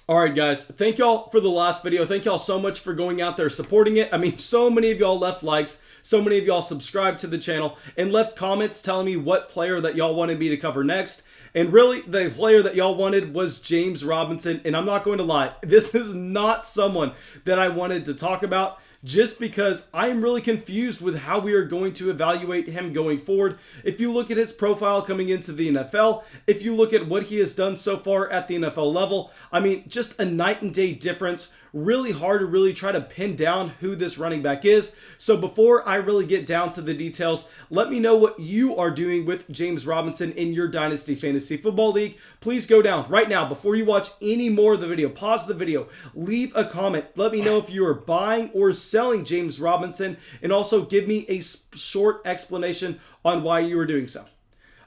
All right, guys, thank y'all for the last video. Thank y'all so much for going out there supporting it. I mean, so many of y'all left likes, so many of y'all subscribed to the channel and left comments telling me what player that y'all wanted me to cover next. And really, the player that y'all wanted was James Robinson. And I'm not going to lie, this is not someone that I wanted to talk about, just because I'm really confused with how we are going to evaluate him going forward. If you look at his profile coming into the NFL, if you look at what he has done so far at the NFL level, I mean, just a night and day difference. Really hard to really try to pin down who this running back is. So before I really get down to the details, let me know what you are doing with James Robinson in your Dynasty Fantasy Football League. Please go down right now before you watch any more of the video. Pause the video, leave a comment. Let me know if you are buying or selling James Robinson, and also give me a short explanation on why you are doing so.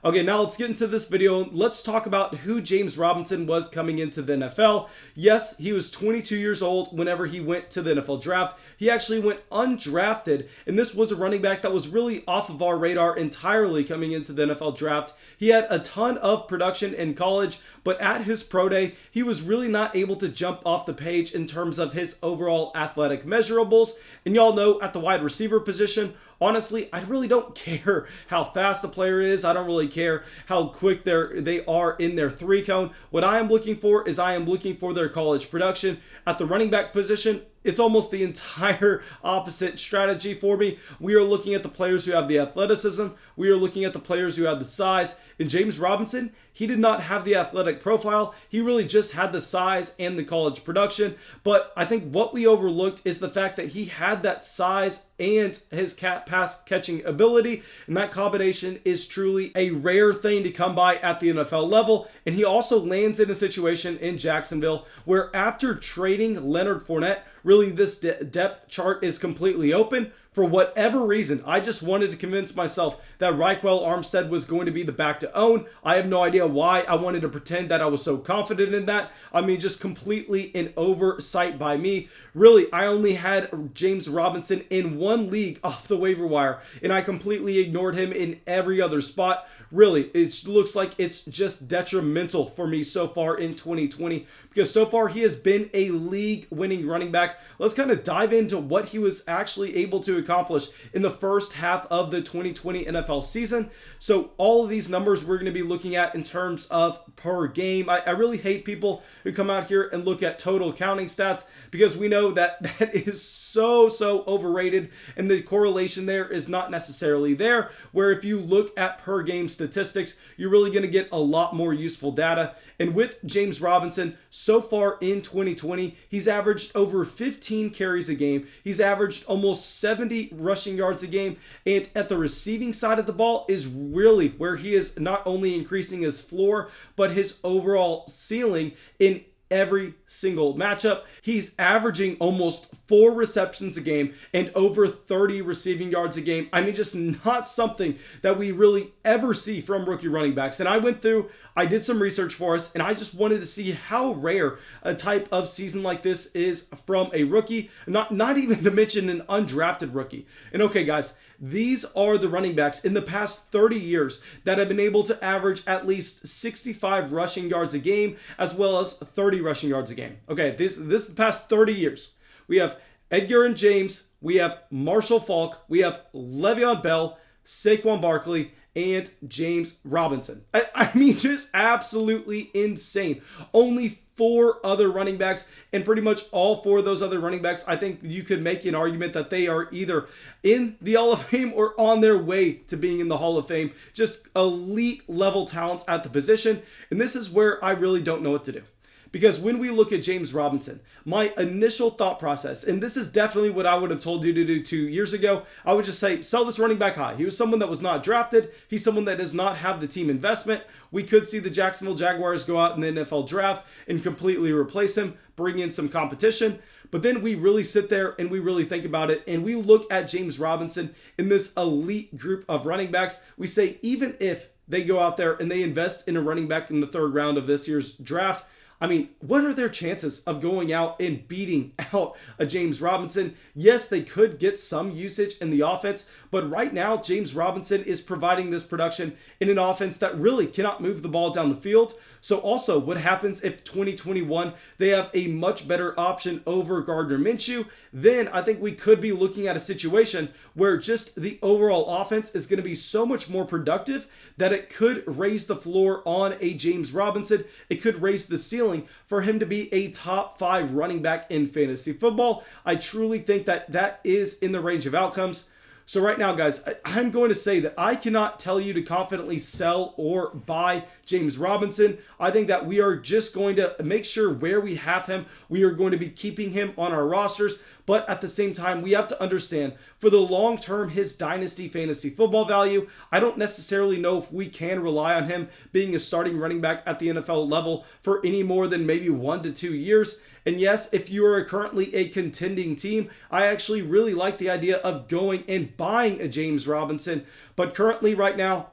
Okay, now let's get into this video. Let's talk about who James Robinson was coming into the NFL. Yes, he was 22 years old whenever he went to the NFL draft. He actually went undrafted, and this was a running back that was really off of our radar entirely coming into the NFL draft. He had a ton of production in college, but at his pro day, he was really not able to jump off the page in terms of his overall athletic measurables. And y'all know at the wide receiver position, honestly, I really don't care how fast the player is. I don't really care how quick they are in their three cone. What I am looking for is I am looking for their college production. At the running back position, it's almost the entire opposite strategy for me. We are looking at the players who have the athleticism. We are looking at the players who have the size. And James Robinson, he did not have the athletic profile. He really just had the size and the college production. But I think what we overlooked is the fact that he had that size and his pass catching ability. And that combination is truly a rare thing to come by at the NFL level. And he also lands in a situation in Jacksonville where after trading Leonard Fournette, really this depth chart is completely open. For whatever reason, I just wanted to convince myself that Raquel Armstead was going to be the back to own. I have no idea why I wanted to pretend that I was so confident in that. I mean, just completely an oversight by me. Really, I only had James Robinson in one league off the waiver wire, and I completely ignored him in every other spot. Really, it looks like it's just detrimental for me so far in 2020, because so far he has been a league-winning running back. Let's kind of dive into what he was actually able to accomplish in the first half of the 2020 NFL season. So all of these numbers we're going to be looking at in terms of per game. I really hate people who come out here and look at total counting stats, because we know that that is so overrated, and the correlation there is not necessarily there, where if you look at per game statistics, you're really going to get a lot more useful data. And with James Robinson, so far in 2020, he's averaged over 15 carries a game. He's averaged almost 70 rushing yards a game. And at the receiving side of the ball is really where he is not only increasing his floor, but his overall ceiling in every single matchup. He's averaging almost 4 receptions a game and over 30 receiving yards a game. I mean, just not something that we really ever see from rookie running backs. And I did some research for us, and I just wanted to see how rare a type of season like this is from a rookie, not even to mention an undrafted rookie. And okay, guys, these are the running backs in the past 30 years that have been able to average at least 65 rushing yards a game, as well as 30 rushing yards a game. Okay, this is the past 30 years. We have Edgar and James, we have Marshall Faulk, we have Le'Veon Bell, Saquon Barkley, and James Robinson. I mean, just absolutely insane. Only 4 other running backs, and pretty much all 4 of those other running backs, I think you could make an argument that they are either in the Hall of Fame or on their way to being in the Hall of Fame. Just elite level talents at the position. And this is where I really don't know what to do. Because when we look at James Robinson, my initial thought process, and this is definitely what I would have told you to do 2 years ago, I would just say, sell this running back high. He was someone that was not drafted. He's someone that does not have the team investment. We could see the Jacksonville Jaguars go out in the NFL draft and completely replace him, bring in some competition. But then we really sit there and we really think about it, and we look at James Robinson in this elite group of running backs. We say, even if they go out there and they invest in a running back in the 3rd round of this year's draft, I mean, what are their chances of going out and beating out a James Robinson? Yes, they could get some usage in the offense, but right now, James Robinson is providing this production in an offense that really cannot move the ball down the field. So also, what happens if 2021 they have a much better option over Gardner Minshew? Then I think we could be looking at a situation where just the overall offense is going to be so much more productive that it could raise the floor on a James Robinson. It could raise the ceiling for him to be a top 5 running back in fantasy football. I truly think that that is in the range of outcomes. So right now, guys, I'm going to say that I cannot tell you to confidently sell or buy James Robinson. I think that we are just going to make sure where we have him, we are going to be keeping him on our rosters. But at the same time, we have to understand for the long term, his dynasty fantasy football value, I don't necessarily know if we can rely on him being a starting running back at the NFL level for any more than maybe 1 to 2 years. And yes, if you are currently a contending team, I actually really like the idea of going and buying a James Robinson. But currently right now,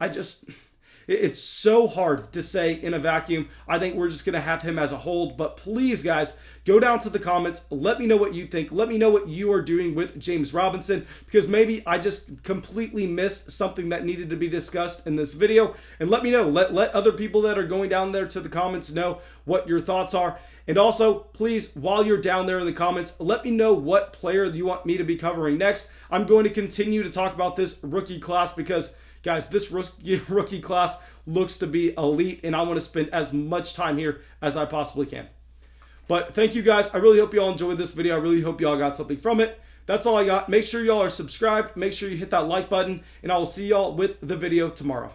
it's so hard to say in a vacuum. I think we're just going to have him as a hold. But please, guys, go down to the comments. Let me know what you think. Let me know what you are doing with James Robinson, because maybe I just completely missed something that needed to be discussed in this video. And let me know. Let other people that are going down there to the comments know what your thoughts are. And also, please, while you're down there in the comments, let me know what player you want me to be covering next. I'm going to continue to talk about this rookie class because, guys, this rookie class looks to be elite, and I want to spend as much time here as I possibly can. But thank you, guys. I really hope you all enjoyed this video. I really hope you all got something from it. That's all I got. Make sure you all are subscribed. Make sure you hit that like button, and I will see y'all with the video tomorrow.